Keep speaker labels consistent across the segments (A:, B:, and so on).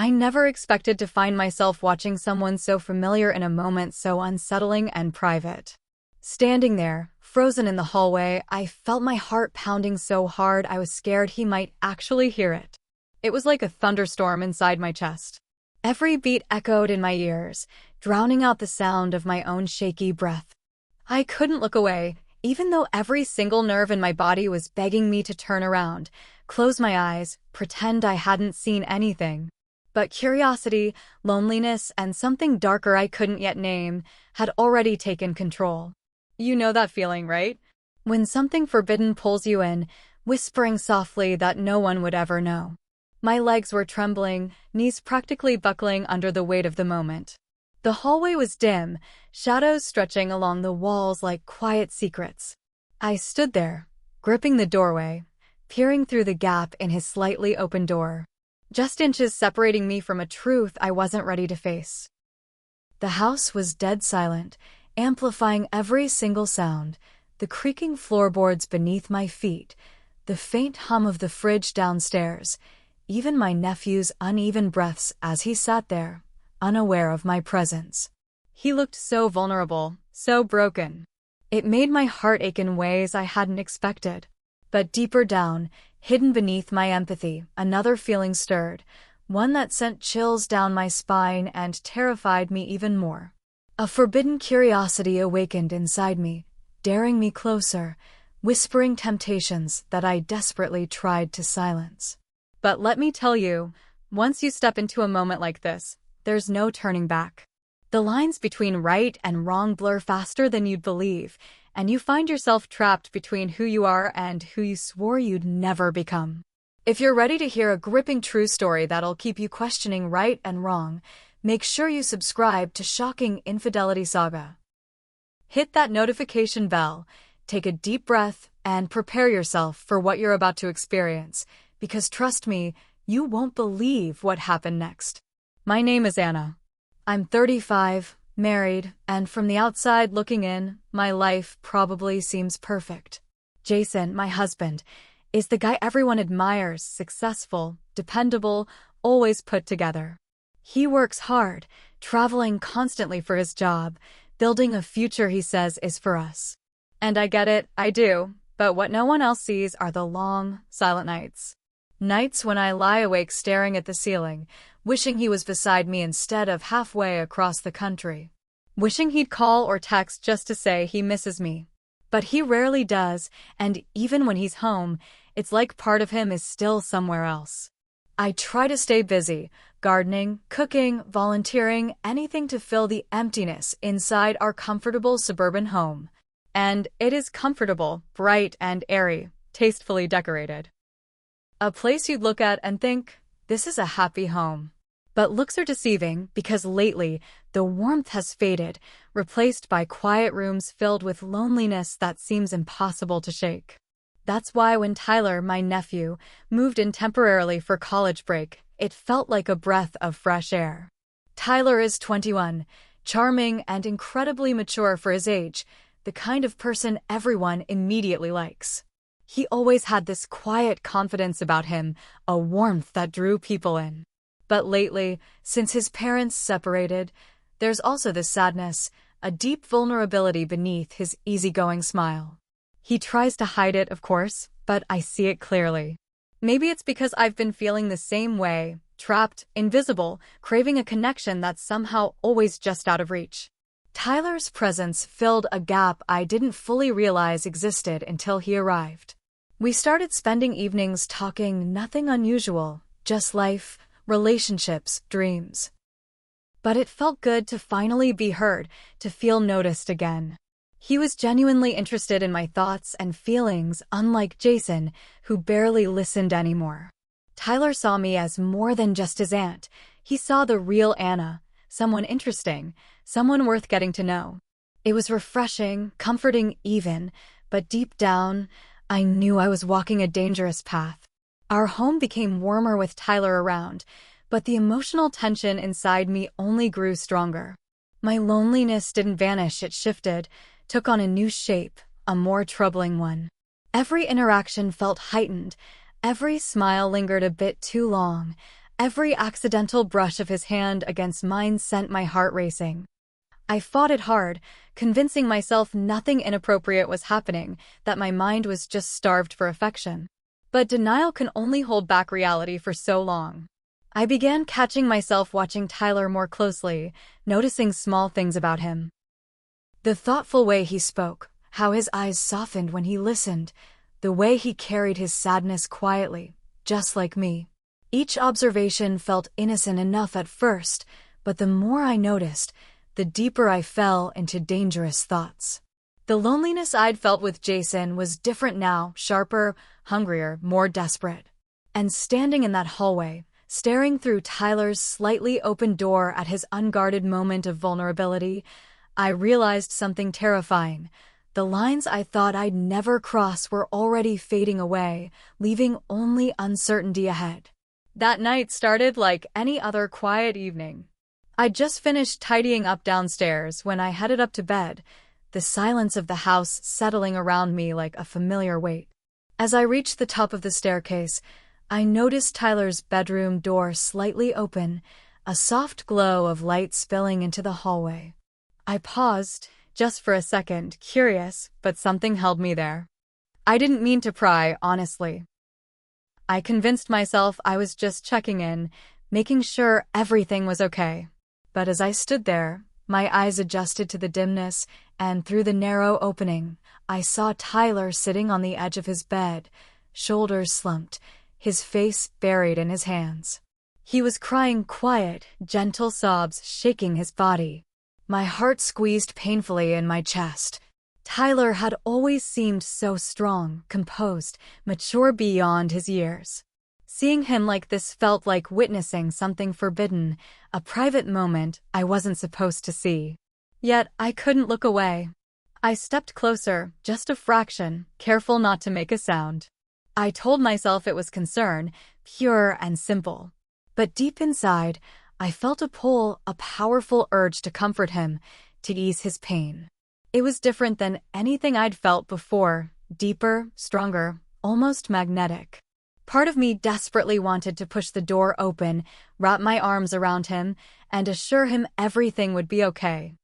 A: I never expected to find myself watching someone so familiar in a moment so unsettling and private. Standing there, frozen in the hallway, I felt my heart pounding so hard I was scared he might actually hear it. It was like a thunderstorm inside my chest. Every beat echoed in my ears, drowning out the sound of my own shaky breath. I couldn't look away, even though every single nerve in my body was begging me to turn around, close my eyes, pretend I hadn't seen anything. But curiosity, loneliness, and something darker I couldn't yet name had already taken control. You know that feeling, right? When something forbidden pulls you in, whispering softly that no one would ever know. My legs were trembling, knees practically buckling under the weight of the moment. The hallway was dim, shadows stretching along the walls like quiet secrets. I stood there, gripping the doorway, peering through the gap in his slightly open door, just inches separating me from a truth I wasn't ready to face. The house was dead silent, amplifying every single sound, the creaking floorboards beneath my feet, the faint hum of the fridge downstairs, even my nephew's uneven breaths as he sat there, unaware of my presence. He looked so vulnerable, so broken. It made my heart ache in ways I hadn't expected. But deeper down, hidden beneath my empathy, another feeling stirred, one that sent chills down my spine and terrified me even more. A forbidden curiosity awakened inside me, daring me closer, whispering temptations that I desperately tried to silence. But let me tell you, once you step into a moment like this, there's no turning back. The lines between right and wrong blur faster than you'd believe, and you find yourself trapped between who you are and who you swore you'd never become. If you're ready to hear a gripping true story that'll keep you questioning right and wrong, make sure you subscribe to Shocking Infidelity Saga. Hit that notification bell, take a deep breath, and prepare yourself for what you're about to experience, because trust me, you won't believe what happened next. My name is Anna. I'm 35, married, and from the outside looking in, my life probably seems perfect. Jason, my husband, is the guy everyone admires, successful, dependable, always put together. He works hard, traveling constantly for his job, building a future he says is for us. And I get it, I do, but what no one else sees are the long, silent nights. Nights when I lie awake staring at the ceiling, wishing he was beside me instead of halfway across the country. Wishing he'd call or text just to say he misses me. But he rarely does, and even when he's home, it's like part of him is still somewhere else. I try to stay busy, gardening, cooking, volunteering, anything to fill the emptiness inside our comfortable suburban home. And it is comfortable, bright and airy, tastefully decorated. A place you'd look at and think, this is a happy home. But looks are deceiving because lately, the warmth has faded, replaced by quiet rooms filled with loneliness that seems impossible to shake. That's why when Tyler, my nephew, moved in temporarily for college break, it felt like a breath of fresh air. Tyler is 21, charming and incredibly mature for his age, the kind of person everyone immediately likes. He always had this quiet confidence about him, a warmth that drew people in. But lately, since his parents separated, there's also this sadness, a deep vulnerability beneath his easygoing smile. He tries to hide it, of course, but I see it clearly. Maybe it's because I've been feeling the same way, trapped, invisible, craving a connection that's somehow always just out of reach. Tyler's presence filled a gap I didn't fully realize existed until he arrived. We started spending evenings talking nothing unusual, just life, relationships, dreams. But it felt good to finally be heard, to feel noticed again. He was genuinely interested in my thoughts and feelings, unlike Jason, who barely listened anymore. Tyler saw me as more than just his aunt. He saw the real Anna, someone interesting, someone worth getting to know. It was refreshing, comforting even, but deep down, I knew I was walking a dangerous path. Our home became warmer with Tyler around, but the emotional tension inside me only grew stronger. My loneliness didn't vanish, it shifted, took on a new shape, a more troubling one. Every interaction felt heightened, every smile lingered a bit too long, Every accidental brush of his hand against mine sent my heart racing. I fought it hard, convincing myself nothing inappropriate was happening, that my mind was just starved for affection. But denial can only hold back reality for so long. I began catching myself watching Tyler more closely, noticing small things about him. The thoughtful way he spoke, how his eyes softened when he listened, the way he carried his sadness quietly, just like me. Each observation felt innocent enough at first, but the more I noticed, the deeper I fell into dangerous thoughts. The loneliness I'd felt with Jason was different now, sharper, hungrier, more desperate. And standing in that hallway, staring through Tyler's slightly open door at his unguarded moment of vulnerability, I realized something terrifying. The lines I thought I'd never cross were already fading away, leaving only uncertainty ahead. That night started like any other quiet evening. I'd just finished tidying up downstairs when I headed up to bed, the silence of the house settling around me like a familiar weight. As I reached the top of the staircase, I noticed Tyler's bedroom door slightly open, a soft glow of light spilling into the hallway. I paused, just for a second, curious, but something held me there. I didn't mean to pry, honestly. I convinced myself I was just checking in, making sure everything was okay. But as I stood there, my eyes adjusted to the dimness, and through the narrow opening, I saw Tyler sitting on the edge of his bed, shoulders slumped, his face buried in his hands. He was crying quiet, gentle sobs shaking his body. My heart squeezed painfully in my chest. Tyler had always seemed so strong, composed, mature beyond his years. Seeing him like this felt like witnessing something forbidden, a private moment I wasn't supposed to see. Yet I couldn't look away. I stepped closer, just a fraction, careful not to make a sound. I told myself it was concern, pure and simple. But deep inside, I felt a pull, a powerful urge to comfort him, to ease his pain. It was different than anything I'd felt before, deeper, stronger, almost magnetic. Part of me desperately wanted to push the door open, wrap my arms around him, and assure him everything would be okay.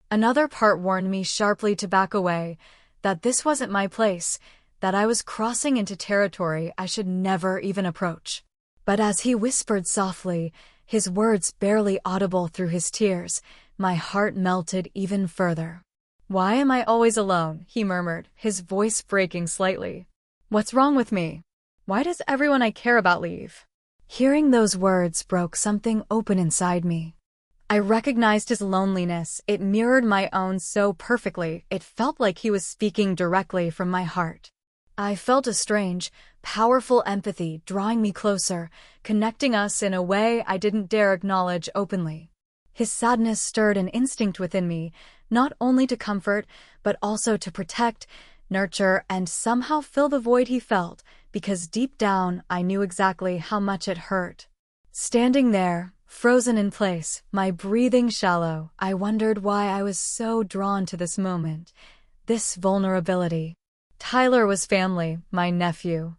A: Another part warned me sharply to back away, that this wasn't my place, that I was crossing into territory I should never even approach. But as he whispered softly, his words barely audible through his tears, my heart melted even further. "Why am I always alone?" he murmured, his voice breaking slightly. "What's wrong with me? Why does everyone I care about leave?" Hearing those words broke something open inside me. I recognized his loneliness. It mirrored my own so perfectly, it felt like he was speaking directly from my heart. I felt a strange, powerful empathy drawing me closer, connecting us in a way I didn't dare acknowledge openly. His sadness stirred an instinct within me, not only to comfort, but also to protect, nurture, and somehow fill the void he felt, because deep down I knew exactly how much it hurt. Standing there, frozen in place, my breathing shallow, I wondered why I was so drawn to this moment, this vulnerability. Tyler was family, my nephew.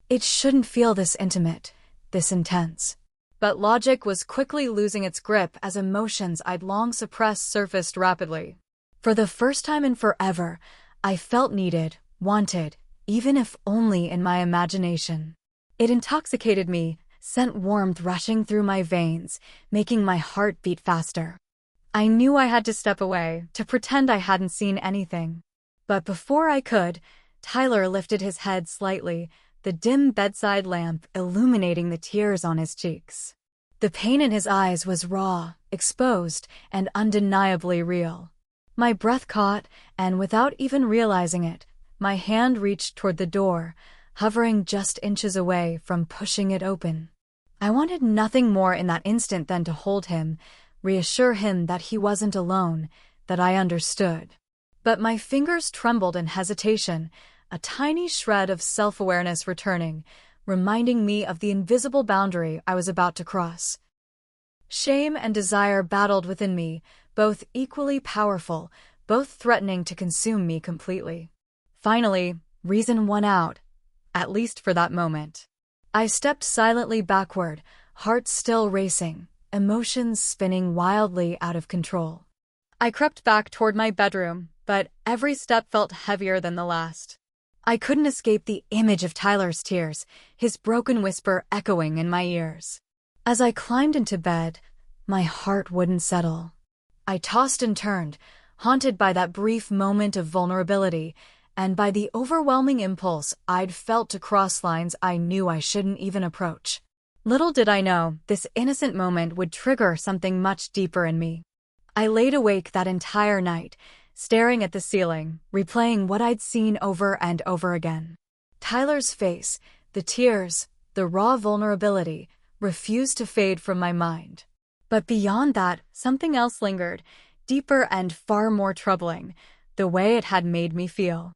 A: It shouldn't feel this intimate, this intense. But logic was quickly losing its grip as emotions I'd long suppressed surfaced rapidly. For the first time in forever, I felt needed, wanted, even if only in my imagination. It intoxicated me, sent warmth rushing through my veins, making my heart beat faster. I knew I had to step away, to pretend I hadn't seen anything. But before I could, Tyler lifted his head slightly, the dim bedside lamp illuminating the tears on his cheeks. The pain in his eyes was raw, exposed, and undeniably real. My breath caught, and without even realizing it, my hand reached toward the door, hovering just inches away from pushing it open. I wanted nothing more in that instant than to hold him, reassure him that he wasn't alone, that I understood. But my fingers trembled in hesitation, a tiny shred of self-awareness returning, reminding me of the invisible boundary I was about to cross. Shame and desire battled within me, both equally powerful, both threatening to consume me completely. Finally, reason won out, at least for that moment. I stepped silently backward, heart still racing, emotions spinning wildly out of control. I crept back toward my bedroom, but every step felt heavier than the last. I couldn't escape the image of Tyler's tears, his broken whisper echoing in my ears. As I climbed into bed, my heart wouldn't settle. I tossed and turned, haunted by that brief moment of vulnerability, and by the overwhelming impulse I'd felt to cross lines I knew I shouldn't even approach. Little did I know, this innocent moment would trigger something much deeper in me. I laid awake that entire night, staring at the ceiling, replaying what I'd seen over and over again. Tyler's face, the tears, the raw vulnerability, refused to fade from my mind. But beyond that, something else lingered, deeper and far more troubling, the way it had made me feel.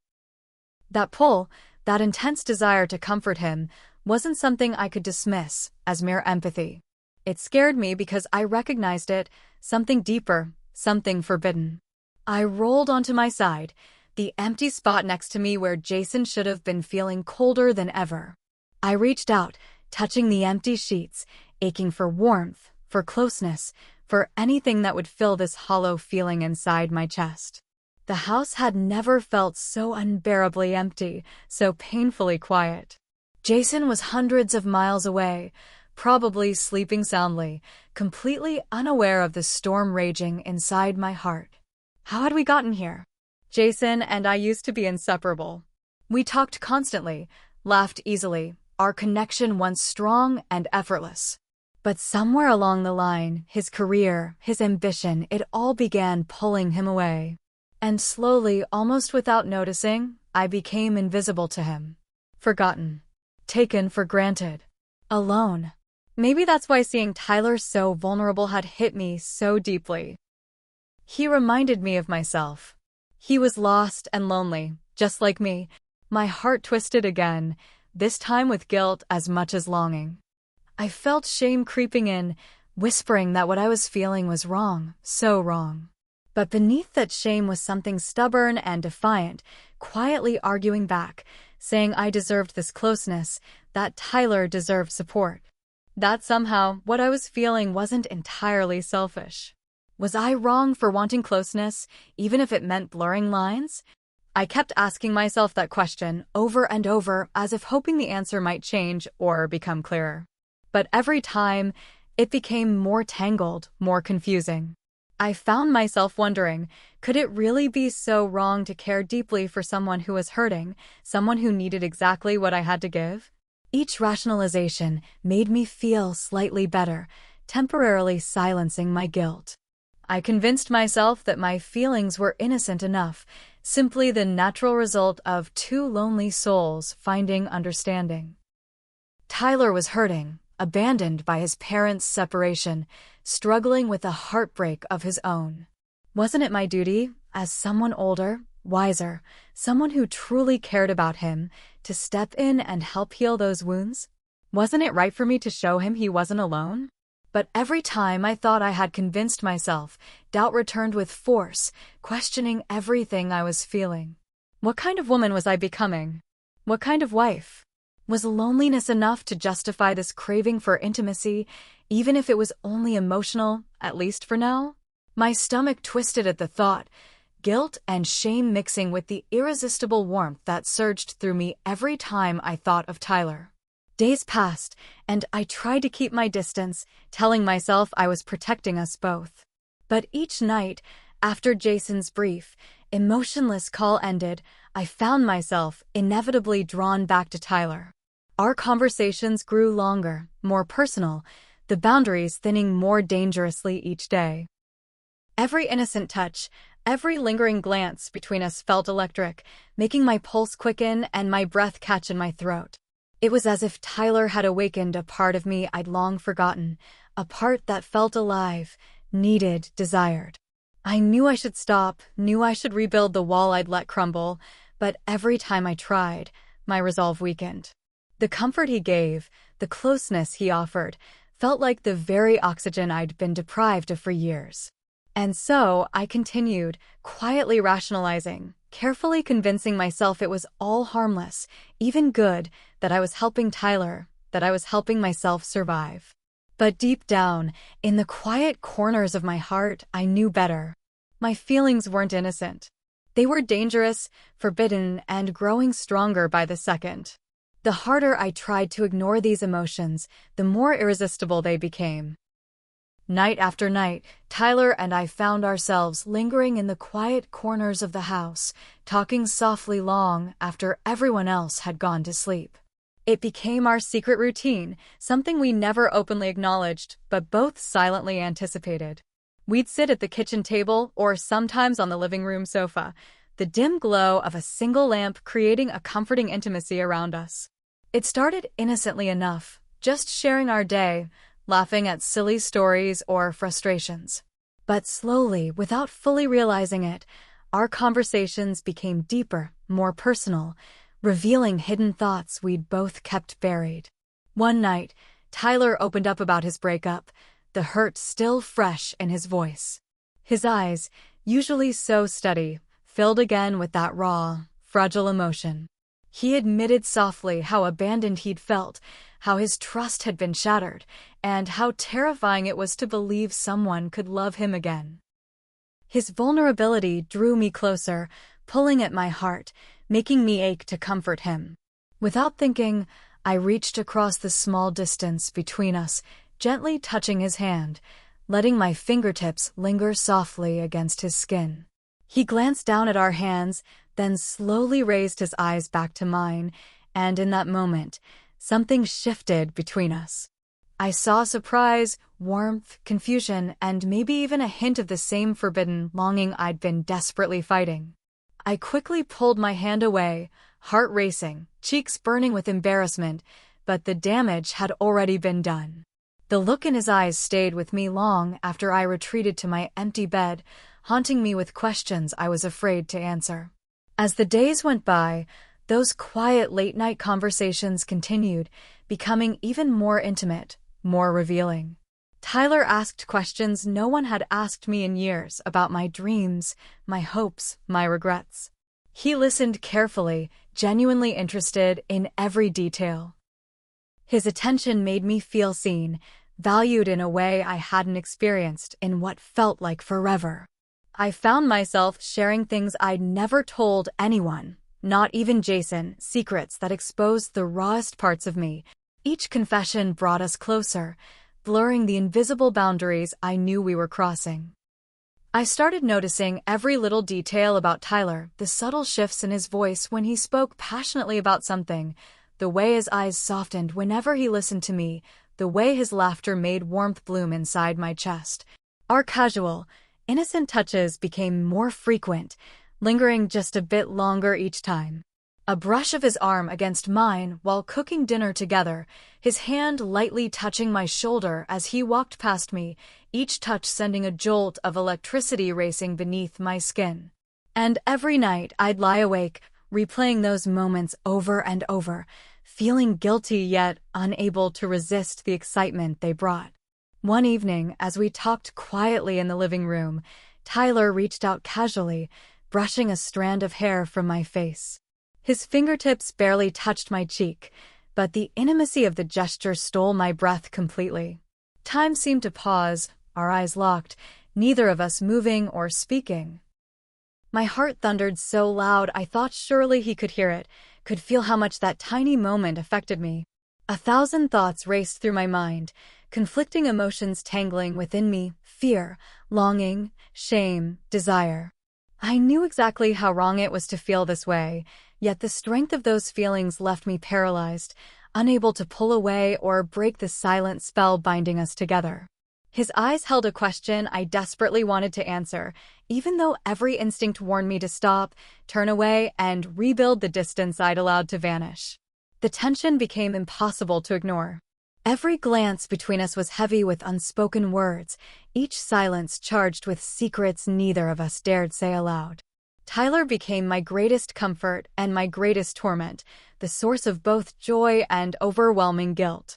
A: That pull, that intense desire to comfort him, wasn't something I could dismiss as mere empathy. It scared me because I recognized it, something deeper, something forbidden. I rolled onto my side, the empty spot next to me where Jason should have been feeling colder than ever. I reached out, touching the empty sheets, aching for warmth, for closeness, for anything that would fill this hollow feeling inside my chest. The house had never felt so unbearably empty, so painfully quiet. Jason was hundreds of miles away, probably sleeping soundly, completely unaware of the storm raging inside my heart. How had we gotten here? Jason and I used to be inseparable. We talked constantly, laughed easily, our connection once strong and effortless. But somewhere along the line, his career, his ambition, it all began pulling him away. And slowly, almost without noticing, I became invisible to him. Forgotten. Taken for granted. Alone. Maybe that's why seeing Tyler so vulnerable had hit me so deeply. He reminded me of myself. He was lost and lonely, just like me. My heart twisted again, this time with guilt as much as longing. I felt shame creeping in, whispering that what I was feeling was wrong, so wrong. But beneath that shame was something stubborn and defiant, quietly arguing back, saying I deserved this closeness, that Tyler deserved support. That somehow, what I was feeling wasn't entirely selfish. Was I wrong for wanting closeness, even if it meant blurring lines? I kept asking myself that question over and over, as if hoping the answer might change or become clearer. But every time, it became more tangled, more confusing. I found myself wondering, could it really be so wrong to care deeply for someone who was hurting, someone who needed exactly what I had to give? Each rationalization made me feel slightly better, temporarily silencing my guilt. I convinced myself that my feelings were innocent enough, simply the natural result of two lonely souls finding understanding. Tyler was hurting, abandoned by his parents' separation, struggling with a heartbreak of his own. Wasn't it my duty, as someone older, wiser, someone who truly cared about him, to step in and help heal those wounds? Wasn't it right for me to show him he wasn't alone? But every time I thought I had convinced myself, doubt returned with force, questioning everything I was feeling. What kind of woman was I becoming? What kind of wife? Was loneliness enough to justify this craving for intimacy, even if it was only emotional, at least for now? My stomach twisted at the thought, guilt and shame mixing with the irresistible warmth that surged through me every time I thought of Tyler. Days passed, and I tried to keep my distance, telling myself I was protecting us both. But each night, after Jason's brief, emotionless call ended, I found myself inevitably drawn back to Tyler. Our conversations grew longer, more personal, the boundaries thinning more dangerously each day. Every innocent touch, every lingering glance between us felt electric, making my pulse quicken and my breath catch in my throat. It was as if Tyler had awakened a part of me I'd long forgotten, a part that felt alive, needed, desired. I knew I should stop, knew I should rebuild the wall I'd let crumble, but every time I tried, my resolve weakened. The comfort he gave, the closeness he offered, felt like the very oxygen I'd been deprived of for years. And so I continued, quietly rationalizing, carefully convincing myself it was all harmless, even good, that I was helping Tyler, that I was helping myself survive. But deep down, in the quiet corners of my heart, I knew better. My feelings weren't innocent. They were dangerous, forbidden, and growing stronger by the second. The harder I tried to ignore these emotions, the more irresistible they became. Night after night, Tyler and I found ourselves lingering in the quiet corners of the house, talking softly long after everyone else had gone to sleep. It became our secret routine, something we never openly acknowledged, but both silently anticipated. We'd sit at the kitchen table or sometimes on the living room sofa, the dim glow of a single lamp creating a comforting intimacy around us. It started innocently enough, just sharing our day, laughing at silly stories or frustrations. But slowly, without fully realizing it, our conversations became deeper, more personal, revealing hidden thoughts we'd both kept buried. One night, Tyler opened up about his breakup, the hurt still fresh in his voice. His eyes, usually so steady, filled again with that raw, fragile emotion. He admitted softly how abandoned he'd felt, how his trust had been shattered, and how terrifying it was to believe someone could love him again. His vulnerability drew me closer, pulling at my heart, making me ache to comfort him. Without thinking, I reached across the small distance between us, gently touching his hand, letting my fingertips linger softly against his skin. He glanced down at our hands, then slowly raised his eyes back to mine, and in that moment, something shifted between us. I saw surprise, warmth, confusion, and maybe even a hint of the same forbidden longing I'd been desperately fighting. I quickly pulled my hand away, heart racing, cheeks burning with embarrassment, but the damage had already been done. The look in his eyes stayed with me long after I retreated to my empty bed, haunting me with questions I was afraid to answer. As the days went by, those quiet late-night conversations continued, becoming even more intimate, more revealing. Tyler asked questions no one had asked me in years about my dreams, my hopes, my regrets. He listened carefully, genuinely interested in every detail. His attention made me feel seen, valued in a way I hadn't experienced in what felt like forever. I found myself sharing things I'd never told anyone, not even Jason, secrets that exposed the rawest parts of me. Each confession brought us closer, blurring the invisible boundaries I knew we were crossing. I started noticing every little detail about Tyler, the subtle shifts in his voice when he spoke passionately about something, the way his eyes softened whenever he listened to me, the way his laughter made warmth bloom inside my chest. Our casual, innocent touches became more frequent, lingering just a bit longer each time. A brush of his arm against mine while cooking dinner together, his hand lightly touching my shoulder as he walked past me, each touch sending a jolt of electricity racing beneath my skin. And every night I'd lie awake, replaying those moments over and over, feeling guilty yet unable to resist the excitement they brought. One evening, as we talked quietly in the living room, Tyler reached out casually, brushing a strand of hair from my face. His fingertips barely touched my cheek, but the intimacy of the gesture stole my breath completely. Time seemed to pause, our eyes locked, neither of us moving or speaking. My heart thundered so loud I thought surely he could hear it, could feel how much that tiny moment affected me. 1,000 thoughts raced through my mind, conflicting emotions tangling within me, fear, longing, shame, desire. I knew exactly how wrong it was to feel this way, yet the strength of those feelings left me paralyzed, unable to pull away or break the silent spell binding us together. His eyes held a question I desperately wanted to answer, even though every instinct warned me to stop, turn away, and rebuild the distance I'd allowed to vanish. The tension became impossible to ignore. Every glance between us was heavy with unspoken words, each silence charged with secrets neither of us dared say aloud. Tyler became my greatest comfort and my greatest torment, the source of both joy and overwhelming guilt.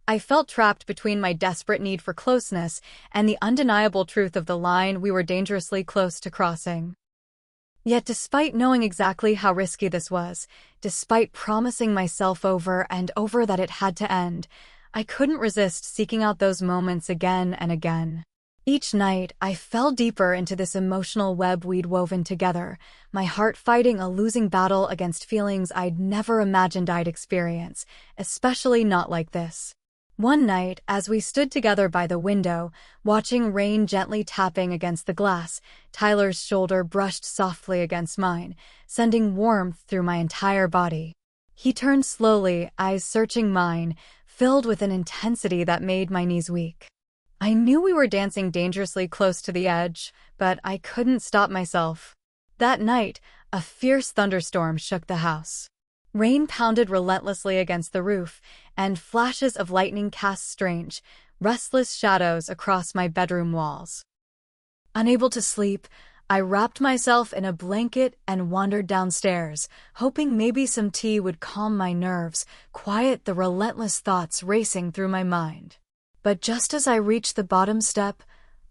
A: I felt trapped between my desperate need for closeness and the undeniable truth of the line we were dangerously close to crossing. Yet despite knowing exactly how risky this was, despite promising myself over and over that it had to end, I couldn't resist seeking out those moments again and again. Each night, I fell deeper into this emotional web we'd woven together, my heart fighting a losing battle against feelings I'd never imagined I'd experience, especially not like this. One night, as we stood together by the window, watching rain gently tapping against the glass, Tyler's shoulder brushed softly against mine, sending warmth through my entire body. He turned slowly, eyes searching mine, filled with an intensity that made my knees weak. I knew we were dancing dangerously close to the edge, but I couldn't stop myself. That night, a fierce thunderstorm shook the house. Rain pounded relentlessly against the roof, and flashes of lightning cast strange, restless shadows across my bedroom walls. Unable to sleep, I wrapped myself in a blanket and wandered downstairs, hoping maybe some tea would calm my nerves, quiet the relentless thoughts racing through my mind. But just as I reached the bottom step,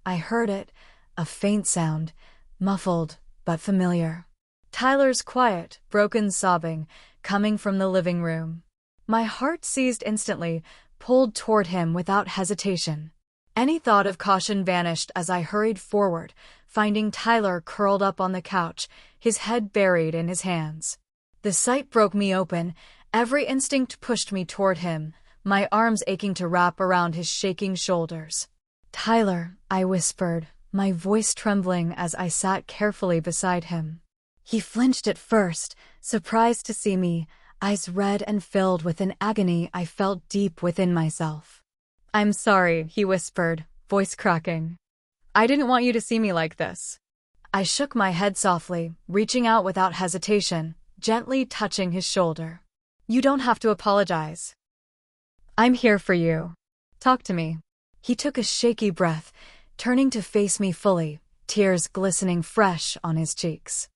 A: I heard it, a faint sound, muffled but familiar. Tyler's quiet, broken sobbing, coming from the living room. My heart seized instantly, pulled toward him without hesitation. Any thought of caution vanished as I hurried forward, finding Tyler curled up on the couch, his head buried in his hands. The sight broke me open, every instinct pushed me toward him, my arms aching to wrap around his shaking shoulders. "Tyler," I whispered, my voice trembling as I sat carefully beside him. He flinched at first, surprised to see me, eyes red and filled with an agony I felt deep within myself. "I'm sorry," he whispered, voice cracking. "I didn't want you to see me like this." I shook my head softly, reaching out without hesitation, gently touching his shoulder. "You don't have to apologize. I'm here for you. Talk to me." He took a shaky breath, turning to face me fully, tears glistening fresh on his cheeks.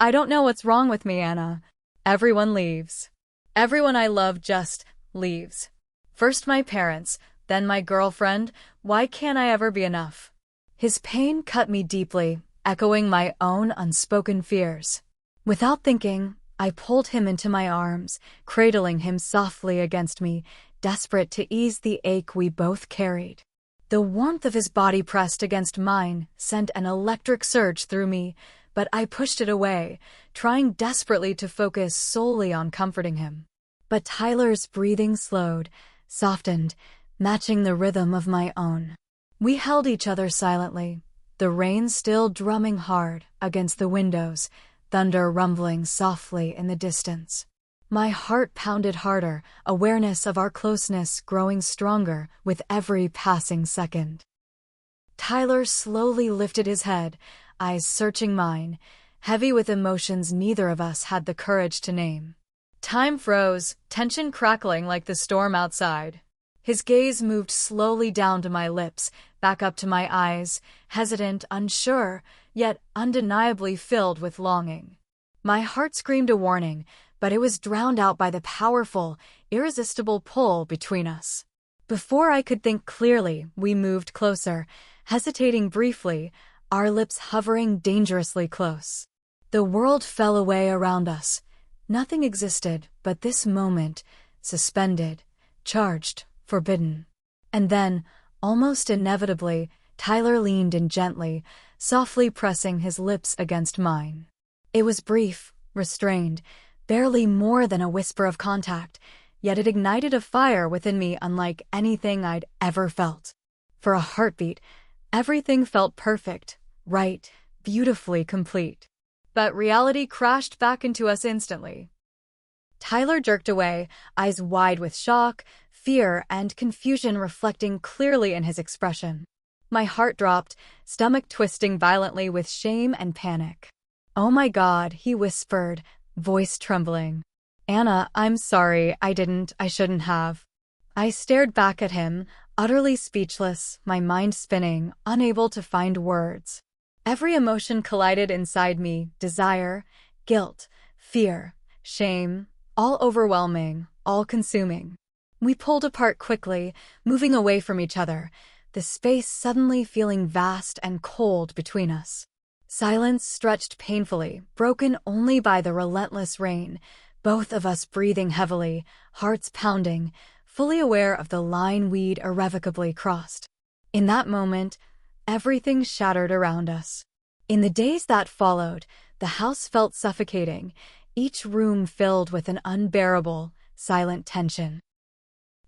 A: "I don't know what's wrong with me, Anna. Everyone leaves. Everyone I love just leaves. First my parents, then my girlfriend. Why can't I ever be enough?" His pain cut me deeply, echoing my own unspoken fears. Without thinking, I pulled him into my arms, cradling him softly against me, desperate to ease the ache we both carried. The warmth of his body pressed against mine sent an electric surge through me, but I pushed it away, trying desperately to focus solely on comforting him. But Tyler's breathing slowed, softened, matching the rhythm of my own. We held each other silently, the rain still drumming hard against the windows, thunder rumbling softly in the distance. My heart pounded harder, awareness of our closeness growing stronger with every passing second. Tyler slowly lifted his head, eyes searching mine, heavy with emotions neither of us had the courage to name. Time froze, tension crackling like the storm outside. His gaze moved slowly down to my lips, back up to my eyes, hesitant, unsure, yet undeniably filled with longing. My heart screamed a warning, but it was drowned out by the powerful, irresistible pull between us. Before I could think clearly, we moved closer, hesitating briefly, our lips hovering dangerously close. The world fell away around us. Nothing existed but this moment, suspended, charged, forbidden. And then, almost inevitably, Tyler leaned in gently, softly pressing his lips against mine. It was brief, restrained, barely more than a whisper of contact, yet it ignited a fire within me unlike anything I'd ever felt. For a heartbeat, everything felt perfect, right, beautifully complete. But reality crashed back into us instantly. Tyler jerked away, eyes wide with shock, fear, and confusion reflecting clearly in his expression. My heart dropped, stomach twisting violently with shame and panic. "Oh my God," he whispered, voice trembling. "Anna, I'm sorry, I shouldn't have." I stared back at him, utterly speechless, my mind spinning, unable to find words. Every emotion collided inside me, desire, guilt, fear, shame, all overwhelming, all consuming. We pulled apart quickly, moving away from each other, the space suddenly feeling vast and cold between us. Silence stretched painfully, broken only by the relentless rain, both of us breathing heavily, hearts pounding, fully aware of the line we'd irrevocably crossed. In that moment, everything shattered around us. In the days that followed, the house felt suffocating, each room filled with an unbearable, silent tension.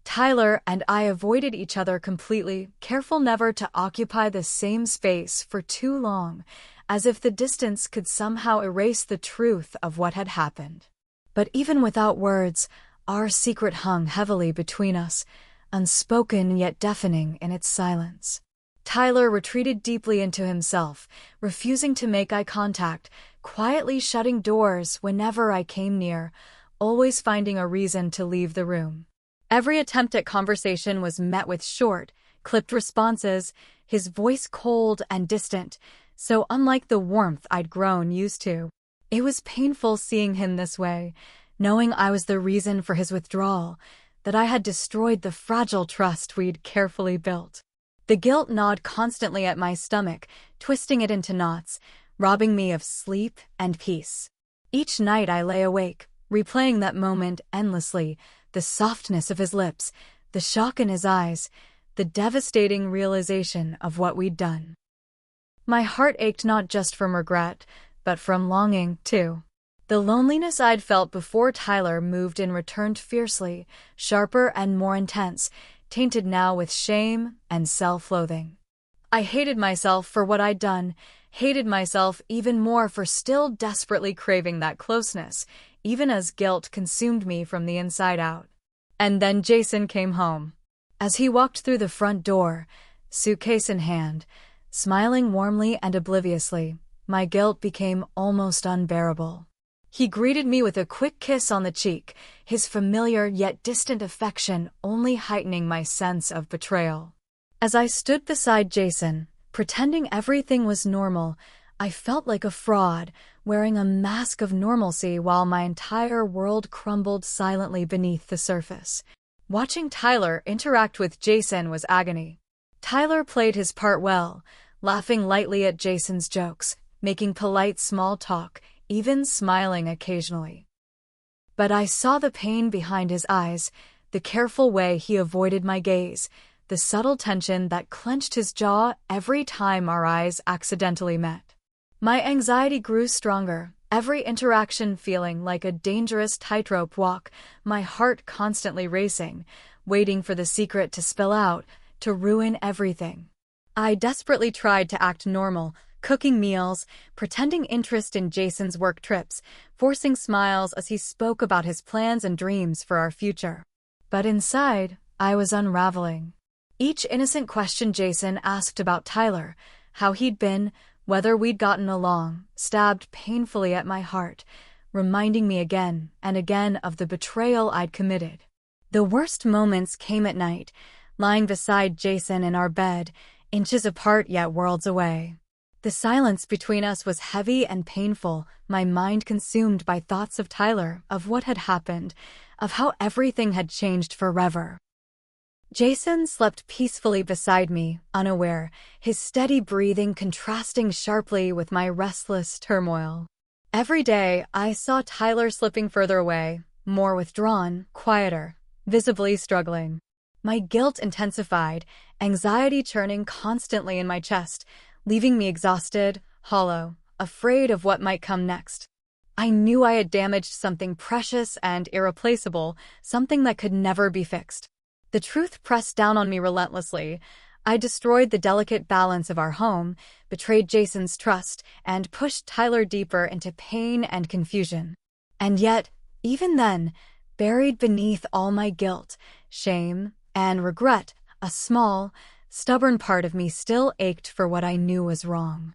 A: Tyler and I avoided each other completely, careful never to occupy the same space for too long, as if the distance could somehow erase the truth of what had happened. But even without words, our secret hung heavily between us, unspoken yet deafening in its silence. Tyler retreated deeply into himself, refusing to make eye contact, quietly shutting doors whenever I came near, always finding a reason to leave the room. Every attempt at conversation was met with short, clipped responses, his voice cold and distant, so unlike the warmth I'd grown used to. It was painful seeing him this way, knowing I was the reason for his withdrawal, that I had destroyed the fragile trust we'd carefully built. The guilt gnawed constantly at my stomach, twisting it into knots, robbing me of sleep and peace. Each night I lay awake, replaying that moment endlessly, the softness of his lips, the shock in his eyes, the devastating realization of what we'd done. My heart ached not just from regret, but from longing, too. The loneliness I'd felt before Tyler moved in returned fiercely, sharper and more intense, tainted now with shame and self-loathing. I hated myself for what I'd done, hated myself even more for still desperately craving that closeness, even as guilt consumed me from the inside out. And then Jason came home. As he walked through the front door, suitcase in hand, smiling warmly and obliviously, my guilt became almost unbearable. He greeted me with a quick kiss on the cheek, his familiar yet distant affection only heightening my sense of betrayal. As I stood beside Jason, pretending everything was normal, I felt like a fraud, wearing a mask of normalcy while my entire world crumbled silently beneath the surface. Watching Tyler interact with Jason was agony. Tyler played his part well, laughing lightly at Jason's jokes, making polite small talk, even smiling occasionally. But I saw the pain behind his eyes, the careful way he avoided my gaze, the subtle tension that clenched his jaw every time our eyes accidentally met. My anxiety grew stronger, every interaction feeling like a dangerous tightrope walk, my heart constantly racing, waiting for the secret to spill out, to ruin everything. I desperately tried to act normal, cooking meals, pretending interest in Jason's work trips, forcing smiles as he spoke about his plans and dreams for our future. But inside, I was unraveling. Each innocent question Jason asked about Tyler, how he'd been, whether we'd gotten along, stabbed painfully at my heart, reminding me again and again of the betrayal I'd committed. The worst moments came at night, lying beside Jason in our bed, inches apart yet worlds away. The silence between us was heavy and painful, my mind consumed by thoughts of Tyler, of what had happened, of how everything had changed forever. Jason slept peacefully beside me, unaware, his steady breathing contrasting sharply with my restless turmoil. Every day, I saw Tyler slipping further away, more withdrawn, quieter, visibly struggling. My guilt intensified, anxiety churning constantly in my chest, leaving me exhausted, hollow, afraid of what might come next. I knew I had damaged something precious and irreplaceable, something that could never be fixed. The truth pressed down on me relentlessly. I destroyed the delicate balance of our home, betrayed Jason's trust, and pushed Tyler deeper into pain and confusion. And yet, even then, buried beneath all my guilt, shame, and regret, a small, stubborn part of me still ached for what I knew was wrong.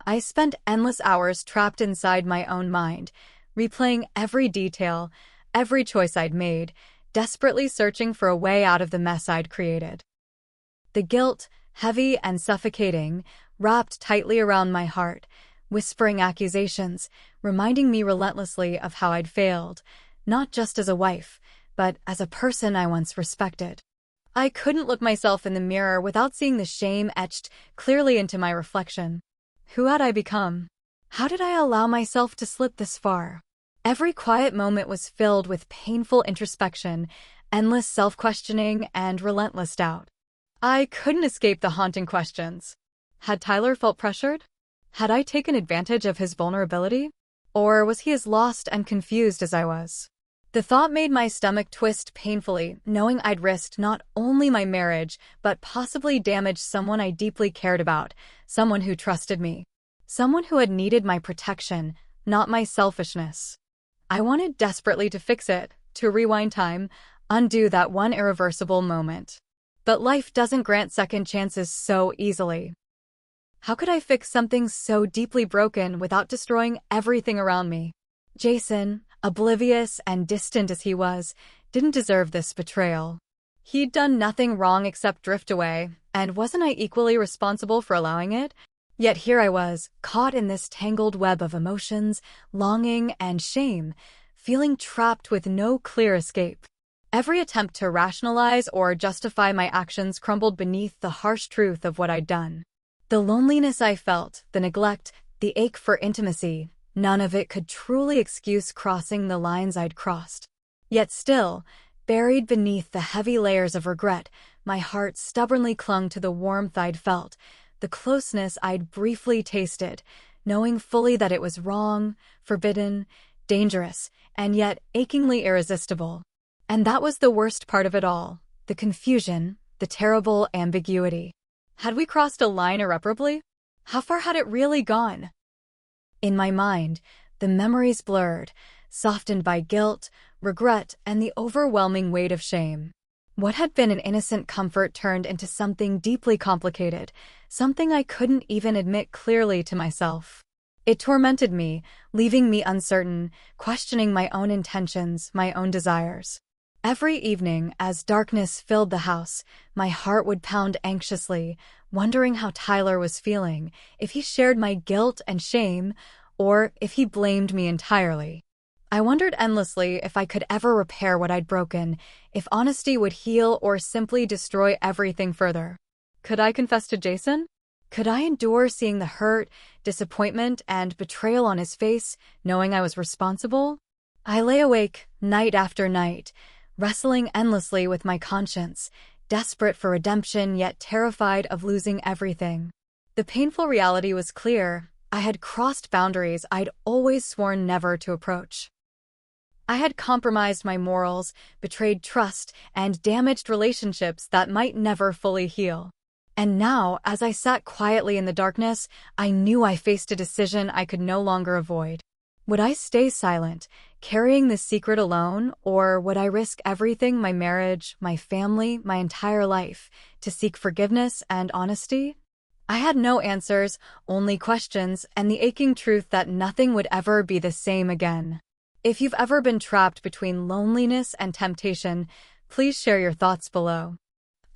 A: I spent endless hours trapped inside my own mind, replaying every detail, every choice I'd made, desperately searching for a way out of the mess I'd created. The guilt, heavy and suffocating, wrapped tightly around my heart, whispering accusations, reminding me relentlessly of how I'd failed, not just as a wife, but as a person I once respected. I couldn't look myself in the mirror without seeing the shame etched clearly into my reflection. Who had I become? How did I allow myself to slip this far? Every quiet moment was filled with painful introspection, endless self-questioning, and relentless doubt. I couldn't escape the haunting questions. Had Tyler felt pressured? Had I taken advantage of his vulnerability? Or was he as lost and confused as I was? The thought made my stomach twist painfully, knowing I'd risked not only my marriage, but possibly damaged someone I deeply cared about, someone who trusted me, someone who had needed my protection, not my selfishness. I wanted desperately to fix it, to rewind time, undo that one irreversible moment. But life doesn't grant second chances so easily. How could I fix something so deeply broken without destroying everything around me? Jason, oblivious and distant as he was, didn't deserve this betrayal. He'd done nothing wrong except drift away, and wasn't I equally responsible for allowing it? Yet here I was, caught in this tangled web of emotions, longing, and shame, feeling trapped with no clear escape. Every attempt to rationalize or justify my actions crumbled beneath the harsh truth of what I'd done. The loneliness I felt, the neglect, the ache for intimacy, none of it could truly excuse crossing the lines I'd crossed. Yet still, buried beneath the heavy layers of regret, my heart stubbornly clung to the warmth I'd felt, the closeness I'd briefly tasted, knowing fully that it was wrong, forbidden, dangerous, and yet achingly irresistible. And that was the worst part of it all, the confusion, the terrible ambiguity. Had we crossed a line irreparably? How far had it really gone? In my mind, the memories blurred, softened by guilt, regret, and the overwhelming weight of shame. What had been an innocent comfort turned into something deeply complicated, something I couldn't even admit clearly to myself. It tormented me, leaving me uncertain, questioning my own intentions, my own desires. Every evening, as darkness filled the house, my heart would pound anxiously, wondering how Tyler was feeling, if he shared my guilt and shame, or if he blamed me entirely. I wondered endlessly if I could ever repair what I'd broken, if honesty would heal or simply destroy everything further. Could I confess to Jason? Could I endure seeing the hurt, disappointment, and betrayal on his face, knowing I was responsible? I lay awake, night after night, wrestling endlessly with my conscience, desperate for redemption yet terrified of losing everything. The painful reality was clear. I had crossed boundaries I'd always sworn never to approach. I had compromised my morals, betrayed trust, and damaged relationships that might never fully heal. And now, as I sat quietly in the darkness, I knew I faced a decision I could no longer avoid. Would I stay silent, carrying this secret alone, or would I risk everything, my marriage, my family, my entire life, to seek forgiveness and honesty? I had no answers, only questions, and the aching truth that nothing would ever be the same again. If you've ever been trapped between loneliness and temptation, please share your thoughts below.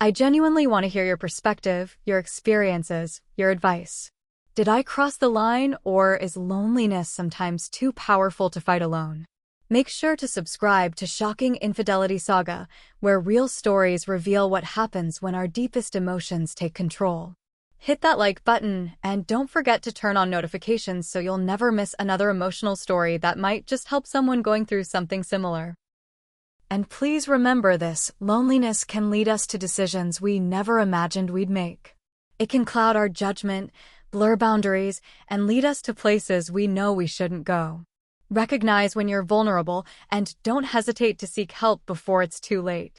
A: I genuinely want to hear your perspective, your experiences, your advice. Did I cross the line, or is loneliness sometimes too powerful to fight alone? Make sure to subscribe to Shocking Infidelity Saga, where real stories reveal what happens when our deepest emotions take control. Hit that like button, and don't forget to turn on notifications so you'll never miss another emotional story that might just help someone going through something similar. And please remember this, loneliness can lead us to decisions we never imagined we'd make. It can cloud our judgment, blur boundaries, and lead us to places we know we shouldn't go. Recognize when you're vulnerable and don't hesitate to seek help before it's too late.